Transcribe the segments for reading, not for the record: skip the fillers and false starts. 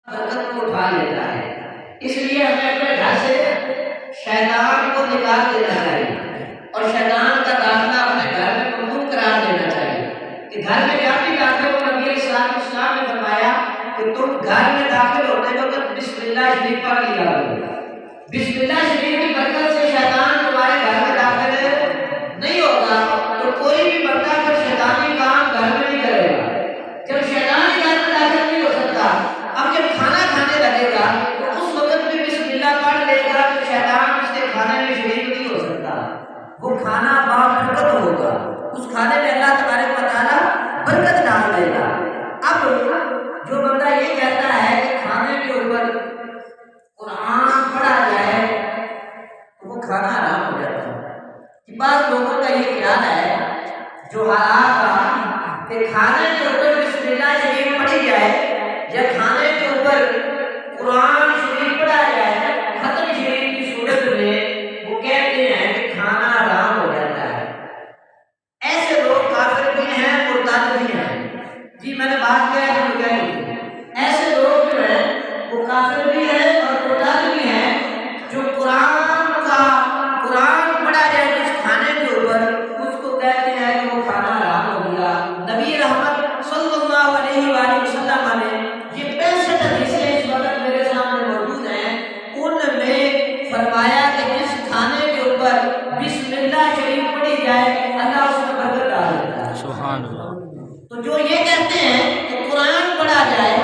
برکت کو اٹھا لیتا ہے۔ اس لیے ہمیں اپنے گھر سے شیطان کو نکال دینا چاہیے اور شیطان کا داخلہ اپنے گھر میں ممنوع قرار دینا چاہیے کہ گھر میں جب بھی داخل ہو، نبی اسلام نے فرمایا کہ تم گھر میں داخل ہوتے وقت بسم اللہ شریف پڑھ لیا کرو۔ بسم اللہ شریف کی برکت سے شیطان تمہارے گھر میں داخل نہیں ہوگا تو کوئی بھی بندہ پھر شیطانی کام گھر میں نہیں کرے گا۔ جب شیطانی گھر میں داخل نہیں ہو سکتا، اب جب کھانا کھانے لگے گا تو اس وقت بھی بسم اللہ پڑھ لے گا تو شیطان اس کے کھانے میں شریک نہیں ہو سکتا۔ وہ کھانا بابرکت ہوگا، اس کھانے میں اللہ تبارک و تعالیٰ برکت ڈال دے گا۔ اب جو بندہ یہ کہتا ہے کہ کھانے کے اوپر قرآن پڑھا جائے تو وہ کھانا حرام ہو جاتا ہے۔ بعض لوگوں کا یہ خیال ہے جو حالات کا کہ کھانے کے اوپر بسم اللہ شریف پڑھی جائے یا کھانے کے اوپر قرآن شریف پڑھا جائے ختم شریف کی صورت میں، وہ کہتے ہیں کہ کھانا حرام ہو جاتا ہے۔ ایسے لوگ کافر بھی ہیں، مرتد بھی ہیں۔ جی میں نے بات کیا ہے کہ ایسے لوگ جو ہیں وہ کافر بھی ہیں اور مرتد بھی ہیں جو قرآن پڑھا جائے جس کھانے کے اوپر اس کو کہتے ہیں کہ وہ کھانا حرام ہو گیا۔ نبی رحمت صلی اللہ علیہ وآلہ وسلم نے یہ 65 حدیثیں اس وقت میرے سامنے موجود ہیں، ان میں فرمایا کہ جس کھانے کے اوپر بسم اللہ شریف پڑھی جائے اللہ اس میں برکت ڈال دیتا ہے۔ سبحان اللہ۔ تو جو یہ کہتے ہیں کہ قرآن پڑھا جائے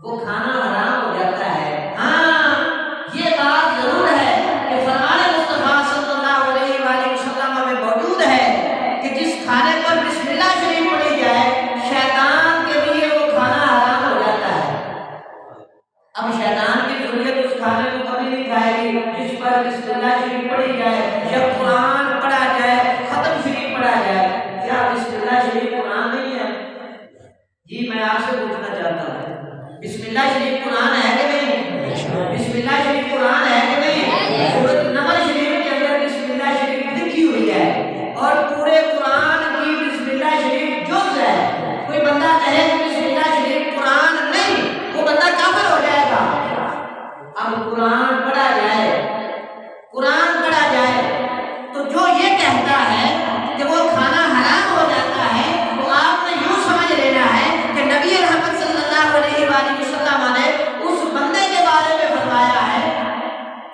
وہ کھانا حرام ہو جاتا ہے، ہاں یہ بات ضرور ہے کہ فرمان مصطفیٰ صلی اللہ علیہ وآلہ وسلم میں موجود ہے کہ جس کھانے پر بسم اللہ شریف پڑھی جائے شیطان کے لیے وہ کھانا حرام ہو جاتا ہے۔ اب شیطان کی ضرورت اس کھانے کو کبھی نہیں کھائے گی جس پر بسم اللہ شریف پڑھی جائے یا قرآن پڑھا جائے، ختم شریف پڑھا جائے۔ کیا بسم اللہ شریف قرآن نہیں ہے؟ جی میں آپ سے پوچھنا چاہتا ہوں، بسم اللہ شریف قرآن ہے کہ نہیں؟ بسم اللہ شریف قرآن ہے کہ نہیں؟ سورۃ نمل شریف کے اندر بسم اللہ شریف لکھی ہوئی ہے اور پورے قرآن کی بسم اللہ شریف جز ہے۔ کوئی بندہ کہے کہ بسم اللہ شریف قرآن نہیں، وہ بندہ کافر ہو جائے گا۔ اب قرآن پڑھا جائے تو جو یہ کہتا ہے کہ وہ کھانا حرام ہو جاتا ہے تو آپ نے یوں سمجھ لینا ہے کہ نبی رحمت صلی اللہ علیہ وآلہ وسلم نے اس بندے کے بارے میں فرمایا ہے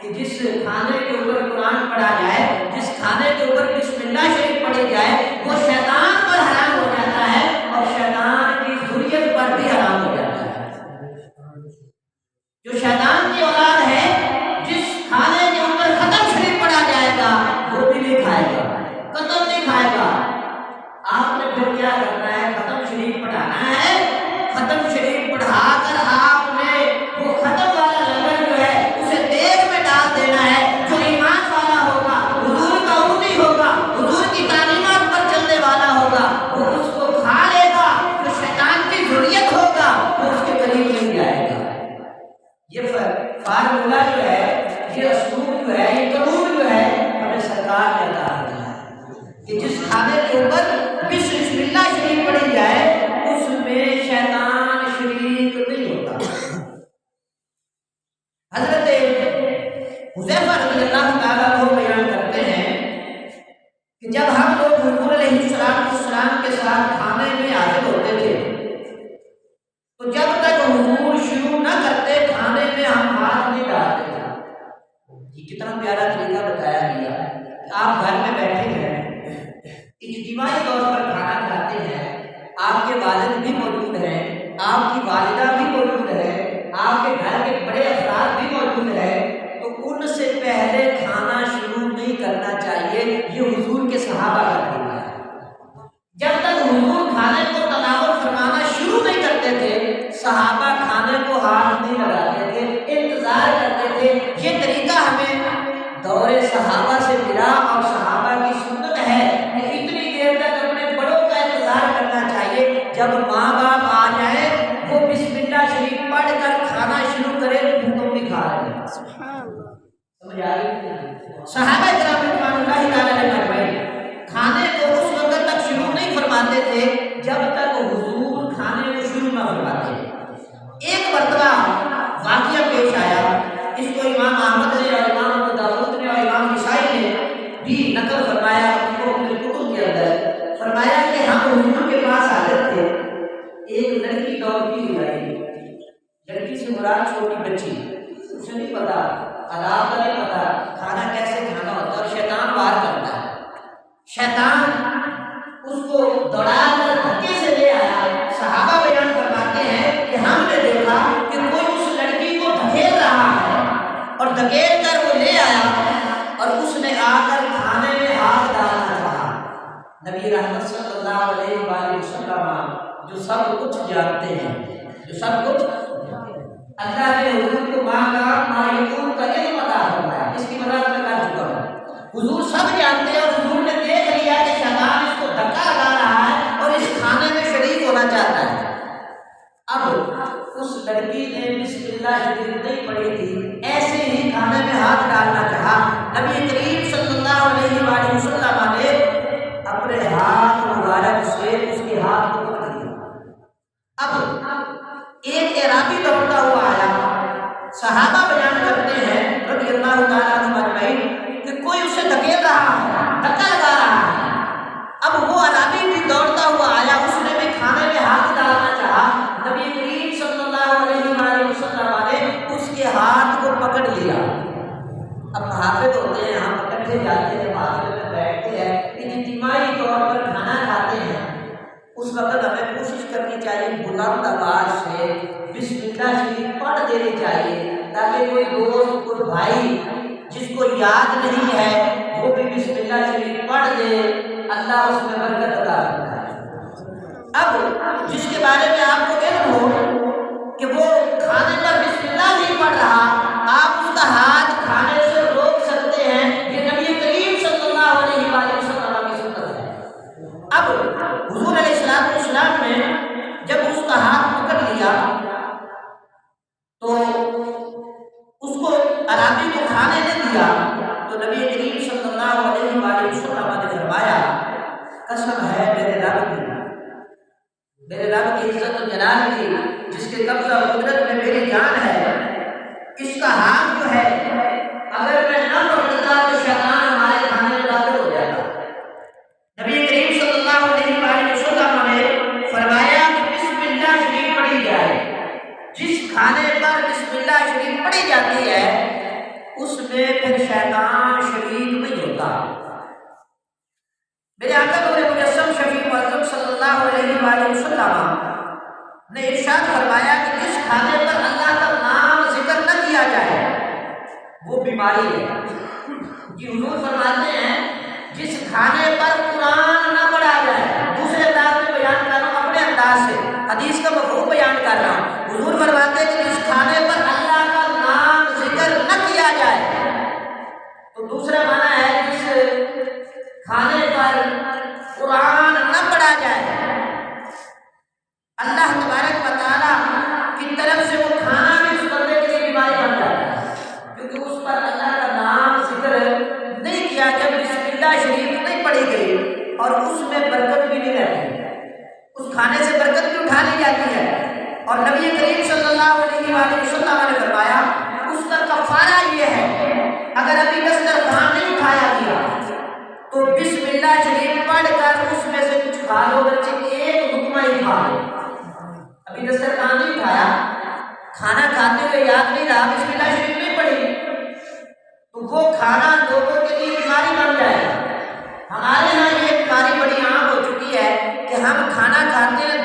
کہ جس کھانے کے اوپر قرآن پڑھا جائے، جس کھانے کے اوپر بسم اللہ شریف پڑھی جائے وہ شیطان پر حرام ہو جاتا ہے اور شیطان کی ذریت پر بھی حرام ہو جاتا ہے۔ جو شیطان کی اولاد ہے جس کھانے کے اوپر ختم شریف پڑھا جائے گا وہ بھی نہیں کھائے گا، قطعاً نہیں کھائے گا۔ آپ نے پھر کیا کرنا ہے؟ ختم شریف پڑھانا ہے، ختم شریف پڑھا کر آپ نے وہ ختم والا لنگر جو ہے اسے دیگ میں ڈال دینا ہے۔ جو ایمان والا ہوگا، حضور کا امتی ہوگا، حضور کی تعلیمات پر چلنے والا ہوگا، وہ اس کو کھا لے گا۔ جو شیطان کی ذریت ہوگا وہ اس کے قریب نہیں جائے گا۔ یہ فارمولہ جو ہے، یہ اسلوب جو ہے، یہ قانون جو ہے ہمیں سرکار نے عطا کیا ہے کہ جس کھانے کے اوپر بسم اللہ شریف پڑھی جائے اس میں شیطان شریک نہیں ہوتا۔ حضرت حذیفہ رضی اللہ تعالیٰ عنہ بیان کرتے ہیں کہ جب ہم لوگ حضور علیہ السلام کے ساتھ کھانے میں حاضر ہوتے تھے تو جب تک حضور شروع نہ کرتے کھانے میں ہم ہاتھ نہیں ڈالتے تھے۔ یہ کتنا پیارا طریقہ بتایا گیا کہ آپ گھر میں بیٹھے ہیں، اجتماعی طور پر کھانا کھاتے ہیں، آپ کے والد بھی موجود ہیں، آپ کی والدہ بھی موجود ہے، آپ کے گھر کے بڑے افراد بھی موجود ہیں، تو ان سے پہلے کھانا شروع نہیں کرنا چاہیے۔ یہ حضور کے صحابہ کا طریقہ ہے۔ جب تک حضور کھانے کو تناول فرمانا شروع نہیں کرتے تھے صحابہ کھانے کو ہاتھ نہیں لگاتے تھے، انتظار کرتے تھے۔ یہ طریقہ ہمیں دور صحابہ سے ملا اور صحابہ کی سنت ہے کہ اتنی دیر تک اپنے بڑوں کا انتظار کرنا چاہیے، جب ماں باپ آ جائیں وہ بسم اللہ شریف پڑھ کر کھانا شروع کرے تو تم بھی کھا رہے ہیں۔ سمجھ آ رہی؟ صحابہ کرام رضوان اللہ تعالیٰ علیہم کھانے کو اس وقت تک شروع نہیں فرماتے تھے جب تک حضور کھانے کو شروع نہ فرماتے۔ ایک مراد چھوٹی بچی، اسے نہیں پتا، آداب کا نہیں پتا کھانا کیسے کھانا ہوتا ہے، اور شیطان وار کرتا ہے، شیطان اس کو دوڑا کر دھکے سے لے آیا۔ صحابہ بیان فرماتے ہیں کہ ہم نے دیکھا کہ کوئی اس لڑکی کو دھکیل رہا ہے اور دھکیل کر وہ لے آیا اور اس نے آ کر کھانے میں ہاتھ ڈالنا چاہا۔ نبی رحمت صلی اللہ علیہ وآلہ وسلم جو سب کچھ جانتے ہیں، جو سب کچھ اللہ نے حضور کو ما یقول کا علم عطا فرمایا، اس کی وجہ میں کہا چکا ہوں، حضور سب جانتے ہیں، اور حضور نے دیکھ لیا کہ شیطان اس کو دھکا لگا رہا ہے اور اس کھانے میں شریک ہونا چاہتا ہے۔ اب اس لڑکی نے بسم اللہ شریف نہیں پڑھی تھی، ایسے ہی کھانے میں ہاتھ ڈالنا چاہا، نبی کریم صلی اللہ علیہ وآلہ وسلم نے اپنے ہاتھ مبارک سے اس کے ہاتھ کو پکڑ لیا۔ اب ایک اعرابی دوڑتا ہوا آیا، صحابہ بیان کرتے ہیں رضی اللہ تعالیٰ عنہم اجمعین کہ کوئی اسے دھکیل رہا ہے، دھکا لگا رہا ہے۔ اب وہ اعرابی بھی دوڑتا ہوا آیا، اس نے بھی کھانے میں ہاتھ ڈالنا چاہا، نبی کریم صلی اللہ علیہ وآلہ وسلم نے اس کے ہاتھ کو پکڑ لیا۔ اب محافظ ہوتے ہیں، ہم اکٹھے جاتے ہیں، محافظ میں بیٹھتے ہیں، اجتماعی طور پر کھانا کھاتے ہیں، اس وقت ہمیں کوشش کرنی چاہیے بلند آواز سے بسم اللہ شریف پڑھ دینی چاہیے، تاکہ کوئی دوست، کوئی بھائی جس کو یاد نہیں ہے وہ بھی بسم اللہ شریف پڑھ دے، اللہ اس میں برکت عطا کرتا ہے۔ اب جس کے بارے میں آپ کو علم ہو کہ وہ کھانے پر بسم اللہ نہیں پڑھ رہا، آپ اس کا ہاتھ کھانے سے روک سکتے ہیں، یہ نبی کریم صلی اللہ علیہ وآلہ وسلم کی سنت ہے۔ اب حضور علیہ السلام نے جب اس کا ہاتھ پکڑ لیا تو اس کو عربی کو کھانے نے دیا، تو نبی کریم صلی اللہ علیہ وآلہ وسلم نے فرمایا قسم ہے میرے رب کی عزت و جلال کی، جس کے قبضہ و قدرت میں میری جان ہے، اس کا ہاتھ جو ہے اگر میں نہ پکڑتا تو شیطان ہمارے کھانے میں داخل ہو جاتا۔ نبی کریم صلی اللہ علیہ وآلہ وسلم نے فرمایا کہ بسم اللہ شریف پڑھی جائے، جس کھانے پر بسم اللہ شریف پڑھی جاتی ہے اس میں پھر شیطان شریک نہیں ہوتا۔ میرے آقا نور مجسم شفیع معظم صلی اللہ علیہ وآلہ وسلم نے ارشاد فرمایا کہ جس کھانے پر اللہ کا نام ذکر نہ کیا جائے وہ بیماری ہے۔ جی حضور فرماتے ہیں جس کھانے پر قرآن نہ پڑھا جائے، دوسرے انداز میں بیان کر رہا ہوں، اپنے انداز سے حدیث کا مفہوم بیان کر رہا ہوں، حضور فرماتے ہیں کہ جس کھانے پر اللہ کا نام ذکر نہ کیا جائے، تو دوسرا معنی ہے جس کھانے پر قرآن نہ پڑھا جائے، اللہ تبارک و تعالیٰ کی طرف سے وہ کھانا بھی اس بندے کے لیے بیماری بن جاتا ہے، کیونکہ اس پر اللہ کا نام ذکر نہیں کیا، جب بسم اللہ شریف نہیں پڑھی گئی اور اس میں برکت بھی نہیں رہتی، اس کھانے سے برکت بھی اٹھا لی جاتی ہے۔ اور نبی کریم صلی اللہ علیہ وآلہ وسلم نے فرمایا اس کا کفارہ یہ ہے اگر ابھی دسترخوان نہیں اٹھایا گیا تو بسم اللہ شریف پڑھ کر اس میں سے کچھ کھا لو، بچے ایک لقمہ ہی کھا لو، ابھی دسترخوان نہیں اٹھایا، کھانا کھاتے ہوئے یاد نہیں رہا، بسم اللہ شریف نہیں پڑھی، تو وہ کھانا لوگوں کے لیے بیماری بن جائے گا۔ ہمارے ہاں یہ بیماری بڑی عام ہو چکی ہے کہ ہم کھانا کھاتے ہیں،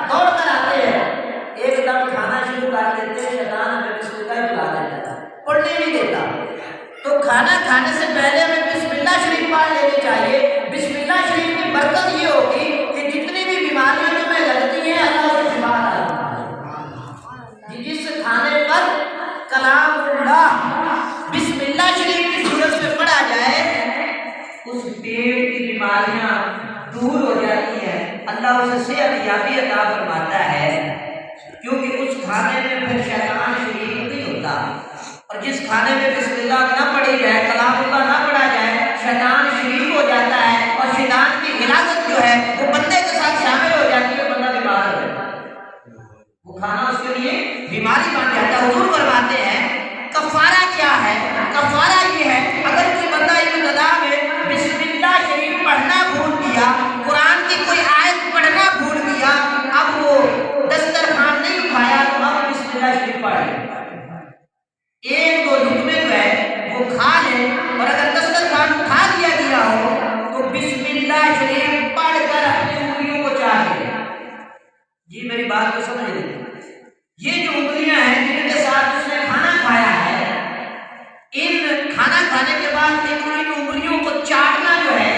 دوڑ کر آتے ہیں، ایک دم کھانا شروع کر دیتے ہیں، شیطان ہمیں بسم اللہ بلا دیتا ہے، پڑھنے نہیں دیتا۔ تو کھانا کھانے سے پہلے ہمیں بسم اللہ شریف پڑھ لینی چاہیے۔ بسم اللہ شریف کی برکت یہ ہوگی کہ جتنی بھی بیماریاں تمہیں لگتی ہیں اللہ سے شفا عطا کرے۔ جس کھانے پر کلام اللہ بسم اللہ شریف کی صورت میں پڑھا جائے اس پیٹ کی بیماریاں دور ہو جاتی ہیں، اللہ اسے صحت یابی عطا فرماتا ہے، کیونکہ اس کھانے میں پھر شیطان شریک نہیں ہوتا۔ اور جس کھانے میں بسم اللہ نہ پڑھی جائے، کلام اللہ نہ پڑھا جائے، شیطان شریک ہو جاتا ہے اور شیطان کی غلاظت جو ہے وہ بندے کے ساتھ شامل ہو جاتی ہے، بندہ بیمار ہو جاتا ہے، وہ کھانا اس کے لیے بیماری بن جاتا ہے۔ حضور فرماتے ہیں کفارہ کیا ہے؟ کفارہ یہ ہے اگر کوئی بندہ ابتدا میں بسم اللہ شریف پڑھنا بھول گیا، قرآن کی کوئی آیت پڑھنا بھول گیا، اب وہ دسترخوان نہیں اٹھایا تو اب بسم اللہ شریف پڑھ ایک دو لقمے جو ہے وہ کھا لیں، اور اگر دسترخوان اٹھا دیا گیا ہو تو بسم اللہ شریف پڑھ کر اپنی انگلیوں کو چاٹ لیں۔ جی میری بات کو سمجھ لیں، یہ جو انگلیاں ہیں جن کے ساتھ اس نے کھانا کھایا ہے، ان کھانا کھانے کے بعد ان انگلیوں کو چاٹنا جو ہے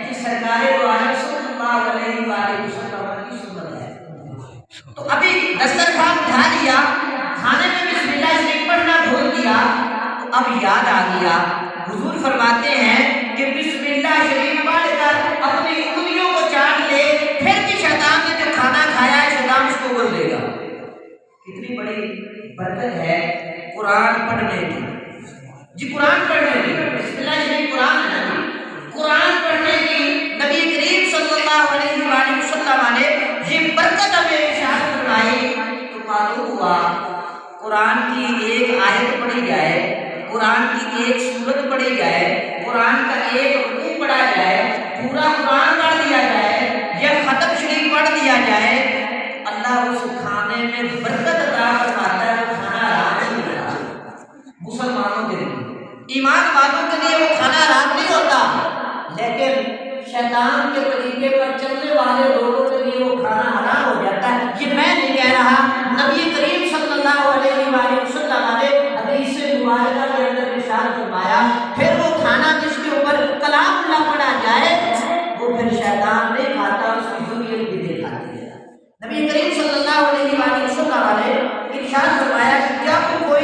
یہ سرکار دو عالم صلی اللہ علیہ وآلہ وسلم کی سنت ہے۔ تو ابھی دسترخوان اٹھا لیا، کھانے میں بسم اللہ شریف پڑھنا بھول دیا، تو اب یاد آ گیا، حضور فرماتے ہیں کہ بسم اللہ شریف پڑھ کر اپنی انگلیوں کو چاٹ لے، پھر بھی شیطان نے جو کھانا کھایا ہے شیطان اس کو اگل دے گا۔ کتنی بڑی برکت ہے قرآن پڑھنے کی۔ جی قرآن پڑھنے کی، بسم اللہ شریف قرآن ہے نا، قرآن پڑھنے کی نبی کریم صلی اللہ علیہ وآلہ وسلم نے یہ برکت ہمیں ارشاد فرمائی۔ تو معلوم ہوا قرآن کی ایک آیت پڑھی جائے، قرآن کی ایک سورت پڑھی جائے، قرآن کا ایک رکوع پڑھا جائے، پورا قرآن پڑھ دیا جائے یا ختم شریف پڑھ دیا جائے، اللہ اس کھانے میں برکت عطا